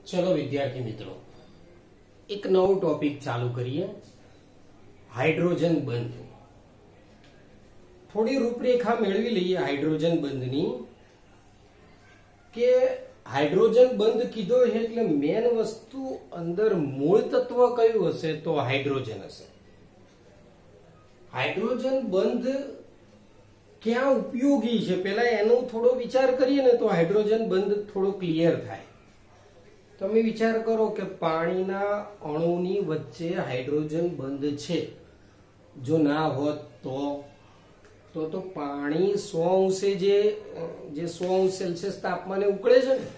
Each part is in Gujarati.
चलो विद्यार्थी मित्रों, एक नવો टॉपिक चालू करिए। हाइड्रोजन बंध। थोड़ी रूपरेखा मेळवी लईए हाइड्रोजन बंधनी के हाइड्रोजन बंध कीधो है એટલે મેન વસ્તુ અંદર મૂળ તત્વ કયું હશે તો હાઇડ્રોજન હશે। હાઇડ્રોજન બંધ ક્યાં ઉપયોગી છે પહેલા એનો થોડો વિચાર કરીએ ને તો હાઇડ્રોજન બંધ થોડો ક્લિયર થાય। તમે વિચાર કરો કે પાણીના અણુની વચ્ચે હાઇડ્રોજન બંધ છે, જો ના હોત તો પાણી 100 જે 100 સેલ્સિયસ તાપમાને ઉકળે છે ને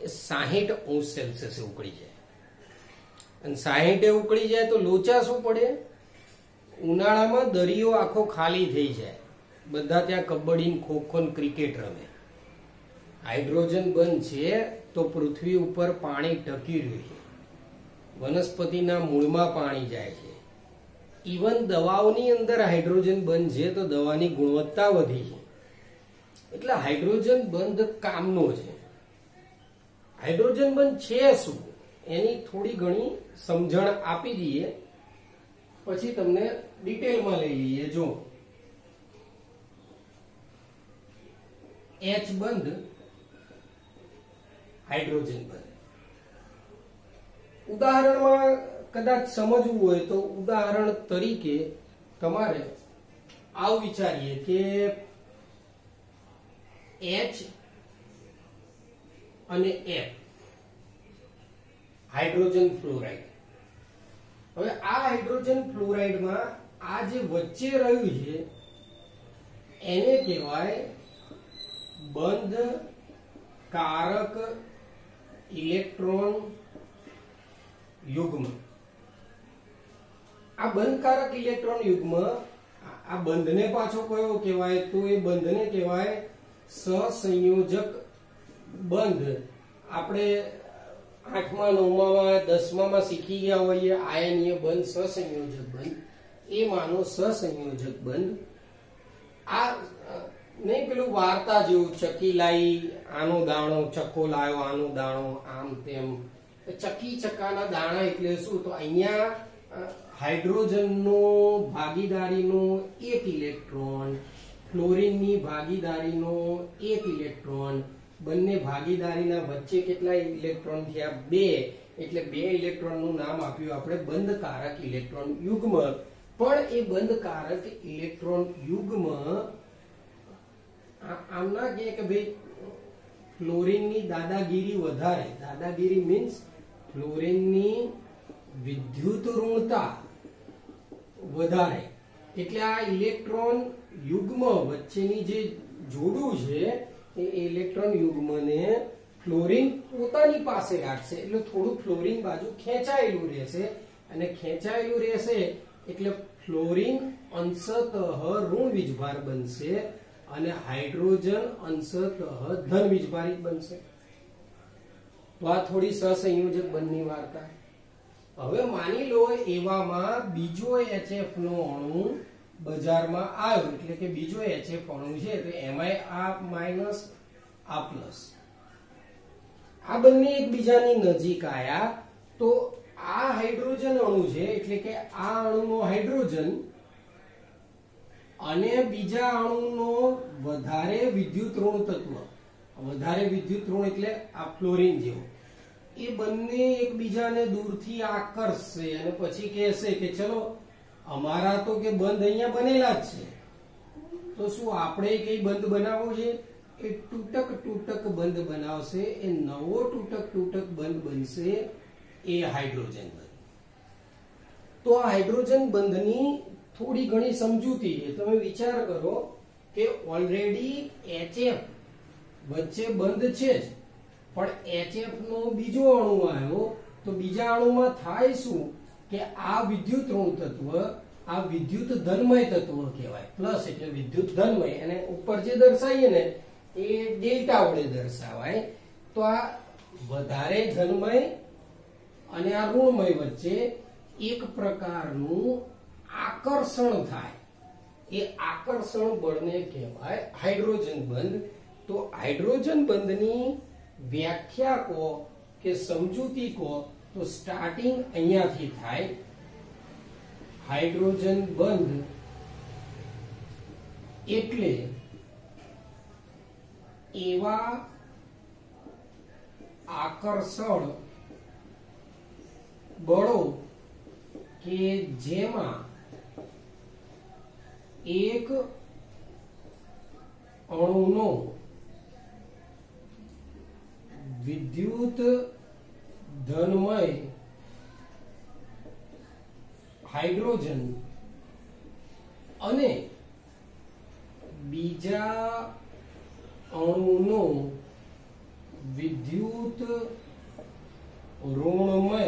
એ 60 સેલ્સિયસ ઉકળી જાય અને 60 ઉકળી જાય તો લોચા શું પડે, ઉનાળામાં દરિયો આખો ખાલી થઈ જાય, બધા ત્યાં કબડ્ડી ખોખો ક્રિકેટ રમે। હાઇડ્રોજન બંધ છે તો પૃથ્વી ઉપર પાણી ટકી રહ્યું છે, વનસ્પતિના મૂળમાં પાણી જાય છે, ઇવન દવાઓની અંદર હાઇડ્રોજન બંધ છે તો દવાની ગુણવત્તા વધી છે। એટલે હાઇડ્રોજન બંધ કામનો છે। હાઇડ્રોજન બંધ છે શું એની થોડી ઘણી સમજણ આપી દઈએ, પછી તમને ડિટેલમાં લઈ લઈએ। જો H બંધ, हाइड्रोजन बंध। उदाहरणમાં કદાચ સમજવું હોય તો ઉદાહરણ તરીકે તમારે આવું વિચારીએ કે H અને F હાઇડ્રોજન ફ્લોરાઇડ। હવે આ હાઇડ્રોજન ફ્લોરાઇડમાં આ જે વચ્ચે રહ્યું છે એને કહેવાય બંધ કારક इलेक्ट्रॉन युग्म। आ बंधकारक इलेक्ट्रॉन युग्म आ बंधने पाछो कयो कहेवाय तो ए बंधने कहेवाय सहसंयोजक बंध। आपणे 8मा 9मा 10मा में सीखी गया होइए आयनीय बंध सहसंयोजक बंध, ए मानो सहसंयोजक बंध। आ नहीं पेलू वार्ता जेवू चक्की लाई आनो दाणो, चक्को लायो आनो दाणो, आम तेम चक्की चक्काना दाणा એટલે શું તો અહીંયા હાઇડ્રોજનનો ભાગીદારીનો એક ઇલેક્ટ્રોન, ફ્લોરિનની ભાગીદારીનો એક ઇલેક્ટ્રોન, બંને ભાગીદારીના વચ્ચે કેટલા ઇલેક્ટ્રોન થયા 2, એટલે 2 ઇલેક્ટ્રોનનું નામ આપ્યું આપણે બંધકારક ઇલેક્ટ્રોન યુગ્મ। પણ એ બંધકારક ઇલેક્ટ્રોન યુગ્મ આમના કે ભાઈ ફ્લોરિનની દાદાગીરી વધારે, દાદાગીરી મીન્સ ફ્લોરિનની વિદ્યુત ઋણતા વધારે, એટલે આ ઇલેક્ટ્રોન યુગ્મ વચ્ચેની જે જોડું છે એ ઇલેક્ટ્રોન યુગ્મને ફ્લોરિન પોતાની પાસે રાખશે, એટલે થોડું ફ્લોરિન બાજુ ખેંચાયેલું રહેશે અને ખેંચાયેલું રહેશે એટલે ફ્લોરિન અંશતઃ ઋણ વીજભાર બનશે અને હાઇડ્રોજન અંશતઃ ધન વીજભારિત બનશે। તો આ થોડી સહસંયોજક બંધની વાર્તા। હવે માની લો એવામાં બીજો HF નો અણુ બજારમાં આવ્યો, એટલે કે બીજો HF અણુ છે તો એમાંય આ માઈનસ આ પ્લસ, આ બંને એકબીજાની નજીક આયા તો આ હાઇડ્રોજન અણુ છે એટલે કે આ અણુનો હાઇડ્રોજન અને બીજા અણુનો વધારે વિદ્યુત ઋણ તત્વ, વધારે વિદ્યુત ઋણ એટલે આ ફ્લોરિન જેવો, એ બંને એકબીજાને દૂરથી આકર્ષશે અને પછી કહેશે કે ચલો અમારા તો કે બંધ અહીંયા બનેલા જ છે તો શું આપણે કઈ બંધ બનાવવો છે, એ તૂટક તૂટક બંધ બનાવશે, એ નવો તૂટક તૂટક બંધ બનશે, એ હાઇડ્રોજન બંધ। તો આ હાઇડ્રોજન બંધની थोड़ी घणी समझूती है। તમે વિચાર કરો કે ઓલરેડી HF વચ્ચે બંધ છે જ, પણ HF નો બીજો અણુ આવ્યો તો બીજા અણુમાં થાય શું કે આ વિદ્યુત ઋણ તત્વ, આ વિદ્યુત ધનમય તત્વ કહેવાય, પ્લસ એટલે વિદ્યુત ધનમય, અને ઉપર જે દર્શાવીએ ને એ ડેલ્ટા વડે દર્શાવાય। તો આ વધારે ધનમય અને આ ઋણમય વચ્ચે એક પ્રકારનું आकर्षण थाय, ये आकर्षण बळने कहेवाय हाइड्रोजन बंध। तो हाइड्रोजन बंधनी व्याख्या को કે સમજૂતી કહો તો સ્ટાર્ટિંગ અહીંયાથી થાય, હાઇડ્રોજન બંધ એટલે એવા આકર્ષણ બળો કે જેમાં એક અણુનો વિદ્યુત ધનમય હાઇડ્રોજન અને બીજા અણુનો વિદ્યુત ઋણમય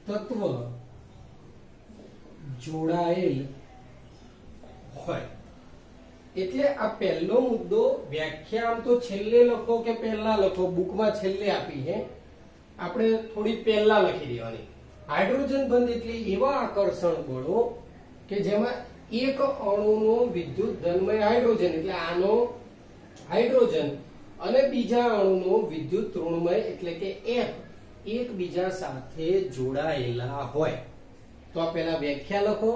તત્વ જોડાયેલ હોય. એટલે આ પહેલો મુદ્દો વ્યાખ્યા આમ તો છેલ્લે લખો કે પહેલા લખો, બુકમાં છેલ્લે આપી છે, આપણે થોડી પહેલા લખી દેવાની. હાઇડ્રોજન બંધ એટલે એવા આકર્ષણ બળો કે જેમાં એક અણુનો વિદ્યુત ધનમય હાઇડ્રોજન એટલે આનો હાઇડ્રોજન અને બીજા અણુનો વિદ્યુત ઋણમય એટલે કે F એકબીજા સાથે જોડાયેલા હોય. તો આ પહેલા વ્યાખ્યા લખો,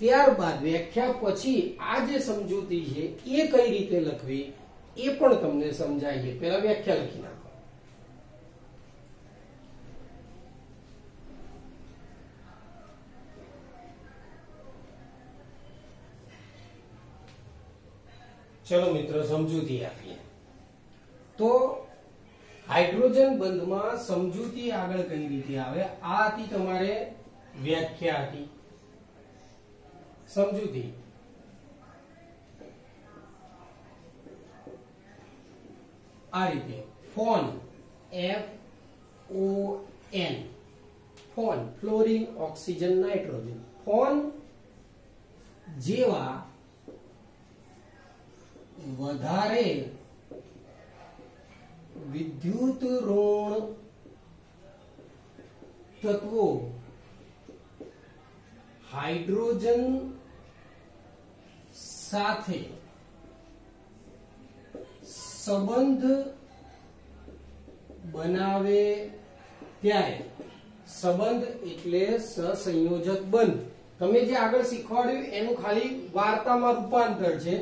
ત્યારબાદ વ્યાખ્યા પછી આ જે સમજૂતી છે એ કઈ રીતે લખવી એ પણ તમને સમજાવીએ. પહેલા વ્યાખ્યા લખી નાખો. ચલો મિત્રો સમજૂતી આપીએ. તો હાઇડ્રોજન બંધમાં સમજૂતી આગળ કઈ રીતે આવે, આ હતી તમારે વ્યાખ્યા હતી. સમજૂતી આ રીતે phone FON phone fluorine oxygen nitrogen phone જેવા વધારે વિદ્યુત ઋણ તત્વો હાઇડ્રોજન સાથે સંબંધ બનાવે ત્યારે, સંબંધ એટલે સહસંયોજક બંધ. તમે જે આગળ શીખવાડ્યું એનું ખાલી વાર્તામાં રૂપાંતર છે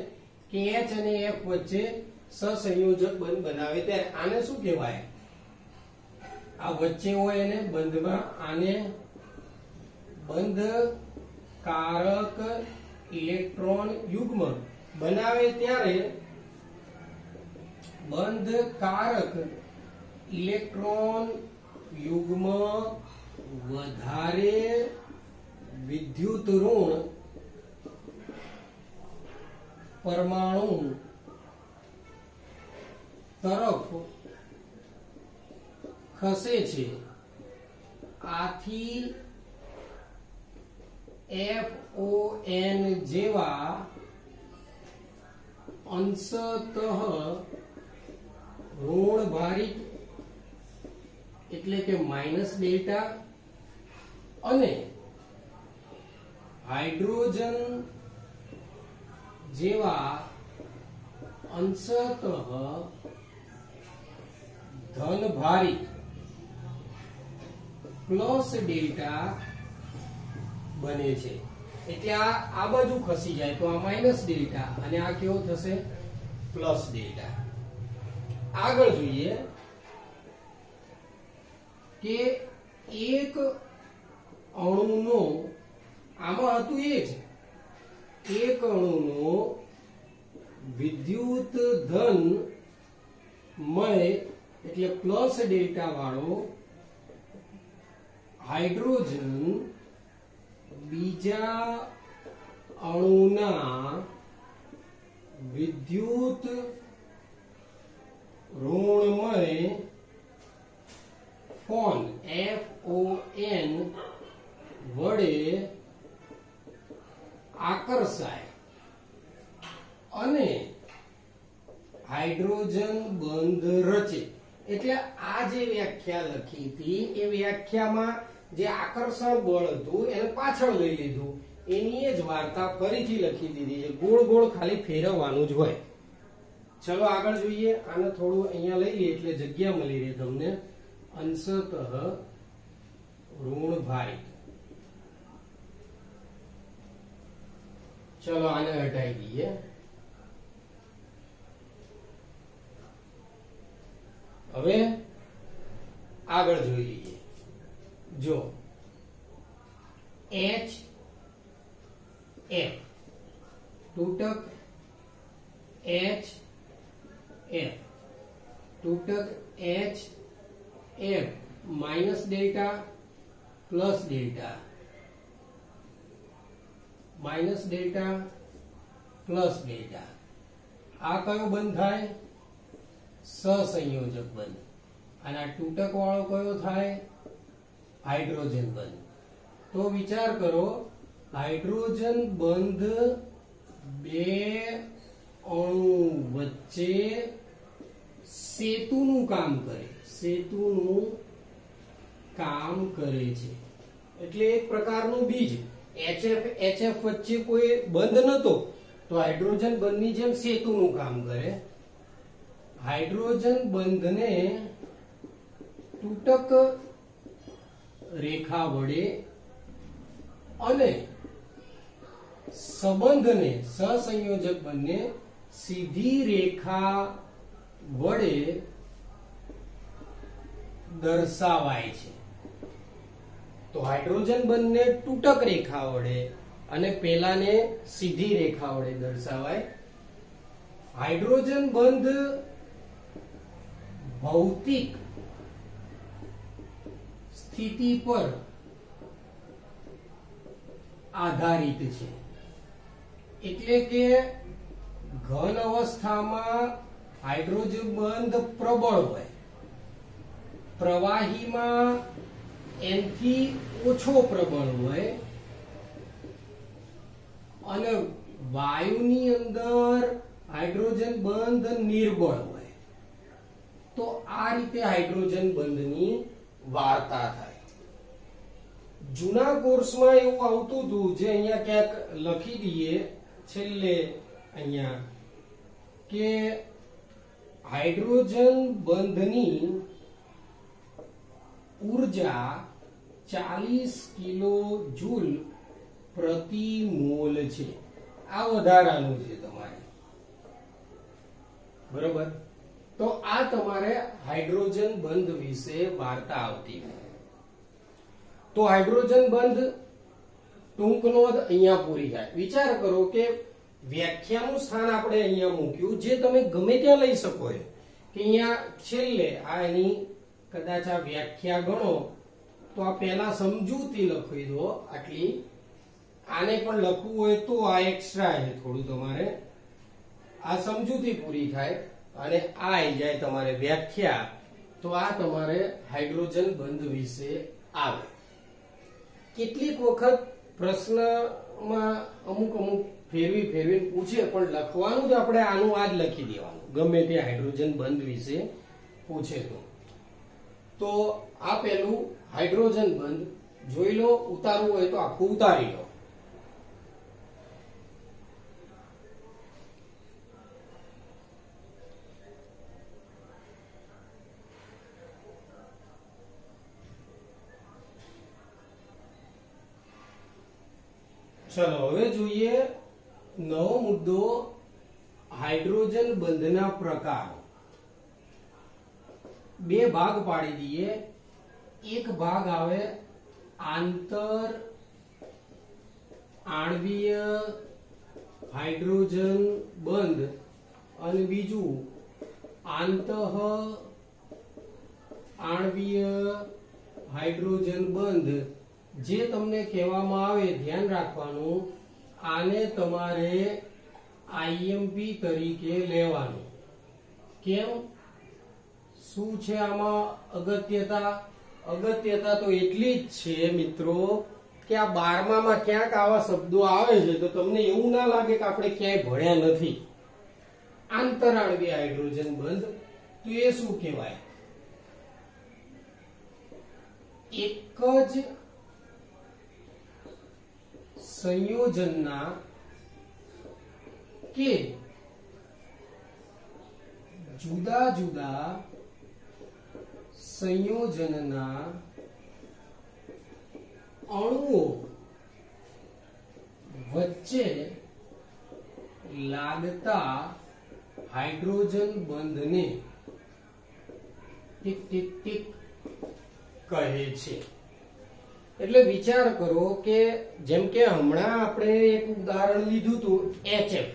કે H અને F વચ્ચે સહસંયોજક બંધ બનાવે ત્યારે આને શું કહેવાય? આ વચ્ચે હોય એને બંધમાં આને બંધકારક ઇલેક્ટ્રોન યુગ્મ બનાવે ત્યારે બંધકારક ઇલેક્ટ્રોન યુગ્મ વધારે વિદ્યુત ઋણ પરમાણુ તરફ ખસે છે. આથી FON જેવા અંશતઃ ઋણભારિત એટલે કે માઇનસ ડેલ્ટા અને હાઇડ્રોજન જેવા અંશતઃ ધનભારિત પ્લસ ડેલ્ટા બને છે. એટલે આ બાજુ ખસી જાય તો આ માઇનસ ડેલ્ટા અને આ કેવો થશે? Plus delta. આગળ જોઈએ કે એક અણુનો, આમાં હતું એ જ, એક અણુનો વિદ્યુત ધનમય એટલે પ્લસ ડેલ્ટા વાળો હાઇડ્રોજન બીજા અણુના વિદ્યુત ઋણમય ફોન FON વડે આકર્ષાય અને હાઇડ્રોજન બંધ રચે. એટલે આ જે વ્યાખ્યા લખી હતી એ વ્યાખ્યામાં જે આકર્ષણ બળ હતું એને પાછળ લઈ લીધું, એની જ વાર્તા ફરીથી લખી દીધી છે. ગોળ ગોળ ખાલી ફેરવવાનું જ હોય. ચલો આગળ જોઈએ. આને થોડું અહીંયા લઈ લઈએ એટલે જગ્યા મળી રહે તમને. અંશતઃ ઋણ ભારિત. ચલો આને હટાવી દઈએ. હવે આગળ જોઈ લઈએ. જો એચ એફ તૂટક એચ એફ તૂટક H F minus delta plus delta minus delta plus delta. આ કયો બંધ થાય? સહસંયોજક બંધ. અને આ તૂટક વાળો કયો થાય? હાઇડ્રોજન બંધ. તો વિચાર કરો, હાઇડ્રોજન બંધ બે અણુ વચ્ચે સેતુનું કામ કરે. સેતુનું કામ કરે છે. એટલે એક પ્રકારનું બીજ HF વચ્ચે કોઈ બંધ નતો, તો હાઇડ્રોજન બંધની જેમ સેતુનું કામ કરે. હાઇડ્રોજન બંધને તૂટક રેખા વડે અને સંબંધને સહસંયોજક બંને સીધી રેખા વડે દર્શાવાય છે. તો હાઇડ્રોજન બંધને તૂટક રેખા વડે અને પેલાને સીધી રેખા વડે દર્શાવાય. હાઇડ્રોજન બંધ ભૌતિક સ્થિતિ પર આધારિત છે. એટલે કે ઘન અવસ્થામાં હાઇડ્રોજન બંધ પ્રબળ હોય, પ્રવાહીમાં એનથી ઓછો પ્રબળ હોય અને વાયુની અંદર હાઇડ્રોજન બંધ નિર્બળ હોય. તો આ રીતે હાઇડ્રોજન બંધની વાર્તા થાય. જૂના કોર્સમાં એવું આવતું હતું, જે અહીંયા ક્યાંક લખી દઈએ છેલ્લે અહીંયા, કે હાઇડ્રોજન બંધની ઉર્જા 40 કિલો જૂલ પ્રતિ મોલ છે. આ વધારાનું છે તમારે, બરોબર? તો આ તમારે હાઇડ્રોજન બંધ વિશે વાર્તા આવતી. તો હાઇડ્રોજન બંધ ટૂંક નોંધ અહીંયા પૂરી થાય. વિચાર કરો કે વ્યાખ્યાનું સ્થાન આપણે અહીંયા મૂક્યું, જે તમે ગમે ત્યાં લઈ શકો છો. કે અહીંયા છેલ્લે આ એની કદાચ આ વ્યાખ્યા ગણો તો આ પહેલા સમજૂતી લખી દો આટલી. આને પણ લખવું હોય તો આ એક્સ્ટ્રા છે થોડું તમારે. આ સમજૂતી પૂરી થાય અને આ આવી જાય તમારે વ્યાખ્યા. તો આ તમારે હાઇડ્રોજન બંધ વિશે આવે. કેટલીક વખત પ્રશ્નમાં અમુક ફેરવીને પૂછે, પણ લખવાનું જ આપણે આનું આ જ લખી દેવાનું, ગમે તે હાઇડ્રોજન બંધ વિશે પૂછે તો. આ પેલું હાઇડ્રોજન બંધ જોઈ લો. ઉતારવું હોય તો આખું ઉતારી લો. ચલો હવે જોઈએ નવો મુદ્દો, હાઇડ્રોજન બંધના પ્રકારો. બે ભાગ પાડી દઈએ. એક ભાગ આવે આંતર આણ્વીય હાઇડ્રોજન બંધ અને બીજું આંતઃ આણ્વીય હાઇડ્રોજન બંધ. જે તમને કહેવામાં આવે ધ્યાન રાખવાનું, આને તમારે આઈએમપી તરીકે લેવાનું. કેમ? શું છે આમાં અગત્યતા? અગત્યતા તો એટલી જ છે મિત્રો કે આ 12માં ક્યાંક આવા શબ્દો આવે છે તો તમને એવું ના લાગે કે આપણે ક્યાંય ભણ્યા નથી. આંતરાણ્વીય હાઇડ્રોજન બંધ તો એ શું કહેવાય? એક જ સંયોજનના કે જુદા જુદા સંયોજનના અણુઓ વચ્ચે લાગતા હાઇડ્રોજન બંધને ટીક ટીક ટીક કહે છે. એટલે વિચાર કરો કે જેમ કે હમણાં આપણે એક ઉદાહરણ લીધું હતું HF.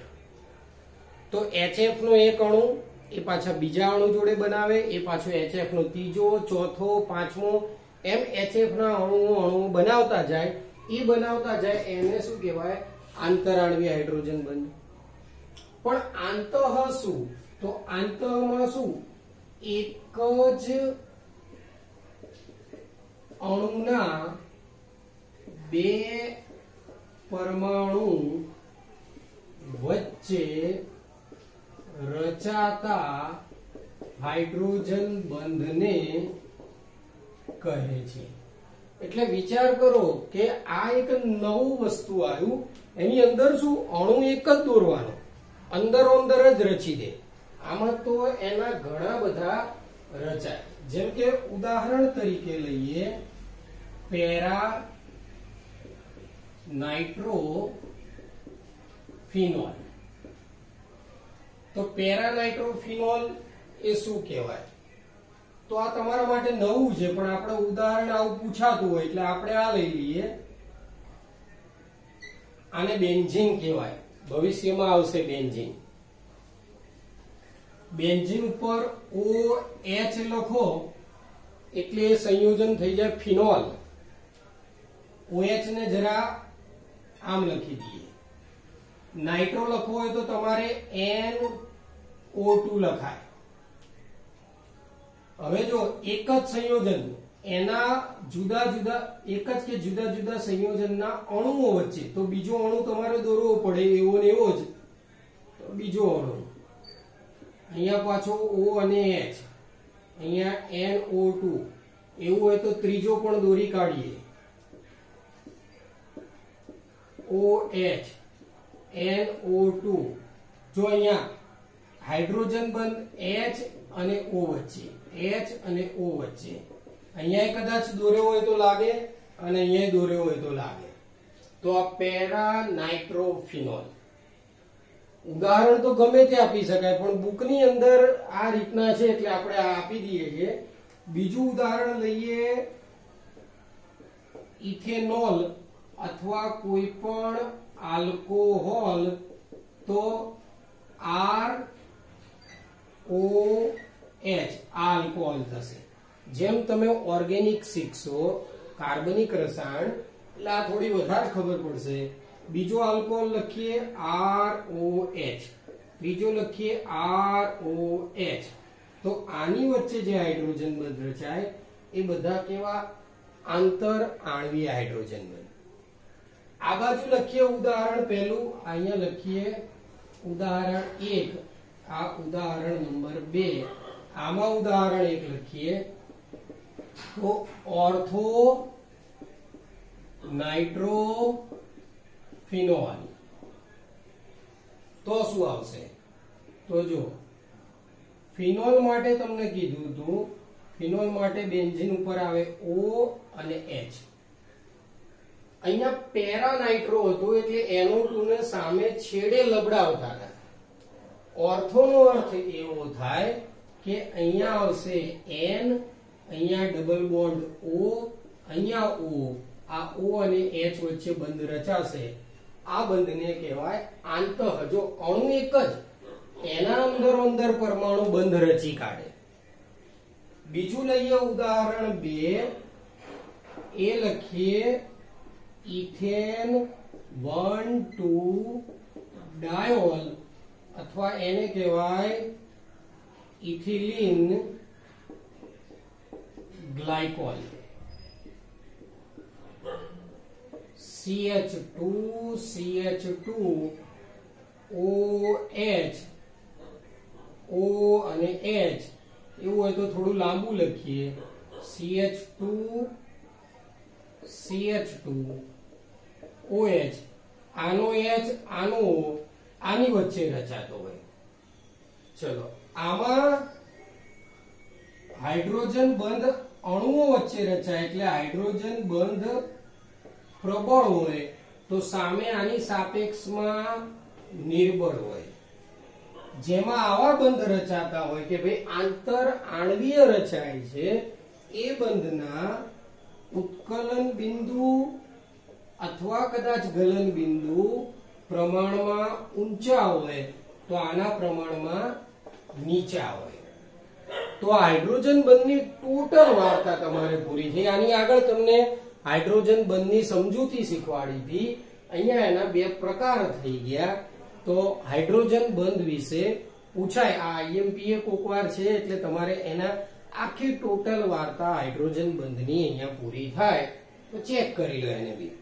તો HF નો એક અણુ એ પાછા બીજા અણુ જોડે બનાવે, એ પાછો HF નો ત્રીજો, ચોથો, પાંચમો, એમ HF ના અણુઓ બનાવતા જાય. એ બનાવતા જાય એને શું કહેવાય? આંતરાણવીય હાઇડ્રોજન બંધ. પણ આંતઃ શું? તો આંતઃમાં શું? એક જ અણુના બે પરમાણુ વચ્ચે રચાતા હાઇડ્રોજન બંધને કહે છે. એટલે વિચાર કરો કે આ એક નવું વસ્તુ આવ્યું. એની અંદર શું? અણુ એક જ દોરવાનો, અંદરો અંદર જ રચી દે. આમાં તો એના ઘણા બધા રચાય. જેમ કે ઉદાહરણ તરીકે લઈએ પેરા નાઇટ્રોફિનોલ. તો પેરા નાઇટ્રોફિનોલ એ શું કહેવાય? તો આ તમારા માટે નવું છે, પણ આપણે ઉદાહરણ આવું પૂછાતું હોય એટલે આપણે આ લઈ લઈએ. આને બેન્ઝીન કહેવાય. ભવિષ્યમાં આવશે બેન્ઝીન. બેન્ઝીન ઉપર OH લખો એટલે સંયોજન થઈ જાય ફિનોલ. OH ને જરા આમ લખી દઈએ. નાઇટ્રો લખવો હોય તો તમારે NO2 લખાય. હવે જો એક જ સંયોજન એના જુદા જુદા એક જ કે જુદા જુદા સંયોજનના અણુઓ વચ્ચે, તો બીજો અણુ તમારે દોરવો પડે એવો ને એવો જ. તો બીજો અણુ અહીંયા પાછો O અને H, અહીંયા NO2. એવું હોય તો ત્રીજો પણ દોરી કાઢીએ. OH NO2. જો અહીંયા હાઇડ્રોજન બંધ H અને O વચ્ચે, H અને O વચ્ચે. અહીંયા કદાચ દોર્યો હોય તો લાગે અને અહીંયા દોર્યો હોય તો લાગે. તો આ પેરા નાઇટ્રોફિનોલ. ઉદાહરણ તો ગમે તે આપી શકાય, પણ બુકની અંદર આ રીતના છે એટલે આપણે આ આપી દઈએ છીએ. બીજું ઉદાહરણ લઈએ ઇથેનોલ અથવા કોઈ પણ આલ્કોહોલ. તો ROH આલ્કોહોલ થશે. જેમ તમે ઓર્ગેનિક શીખશો, કાર્બનિક રસાયણ, એટલે આ થોડી વધારે ખબર પડશે. બીજો આલ્કોહોલ લખીએ ROH, ત્રીજો લખીએ ROH. તો આની વચ્ચે જે હાઇડ્રોજન બંધ રચાય એ બધા કેવા? આંતર આણવીય હાઇડ્રોજન બંધ. આ બાજુ લખીએ ઉદાહરણ પહેલું, અહીંયા લખીએ ઉદાહરણ 1, આ ઉદાહરણ નંબર 2. આમાં ઉદાહરણ 1 લખીએ તો ઓર્થો નાઇટ્રોફિનોલ. તો શું આવશે? તો જો ફિનોલ માટે તમને કીધું હતું, ફિનોલ માટે બેન્ઝીન ઉપર આવે O અને H. અહીંયા પેરા નાઇટ્રો હતું એટલે NO2 ને સામે છેડે લબડાવતા હતા. ઓર્થો નો અર્થ એવો થાય કે અહીંયા આવશે N, અહીંયા ડબલ બોન્ડ O, અહીંયા O. આ O અને H વચ્ચે બંધ રચાશે. આ બંધને કહેવાય આંતઃ. જો અણુ એક જ, એના અંદર પરમાણુ બંધ રચી કાઢે. બીજું લઈએ ઉદાહરણ 2. એ લખીએ ઇથેન 1,2 ડાયોલ અથવા એને કહેવાય ethylene glycol. CH2 OH, O અને H. એવું હોય તો થોડું લાંબુ લખીએ CH2 OH. આનો H આનો O આની વચ્ચે રચાતો હોય. ચલો આમાં હાઇડ્રોજન બંધ અણુઓ વચ્ચે રચાય એટલે હાઇડ્રોજન બંધ પ્રબળ હોય તો સામે આની સાપેક્ષમાં નિર્બળ હોય. જેમાં આવા બંધ રચાતા હોય કે ભાઈ આંતર આણ્વીય રચાય છે એ બંધના ઉત્કલન બિંદુ અથવા કદાચ ગલન બિંદુ પ્રમાણમાં ઊંચા હોય તો આના પ્રમાણમાં નીચા હોય. તો હાઇડ્રોજન બંધની ટોટલ વાર્તા તમારે પૂરી થઈ. આની આગળ તમને હાઇડ્રોજન બંધની સમજૂતી શીખવાડી હતી. અહીંયા એના બે પ્રકાર થઈ ગયા. તો હાઇડ્રોજન બંધ વિશે પૂછાય. આ આઈએમપી કોકવાર છે એટલે તમારે એના આખી ટોટલ વાર્તા હાઇડ્રોજન બંધની અહીંયા પૂરી થાય તો ચેક કરી લો એને બી.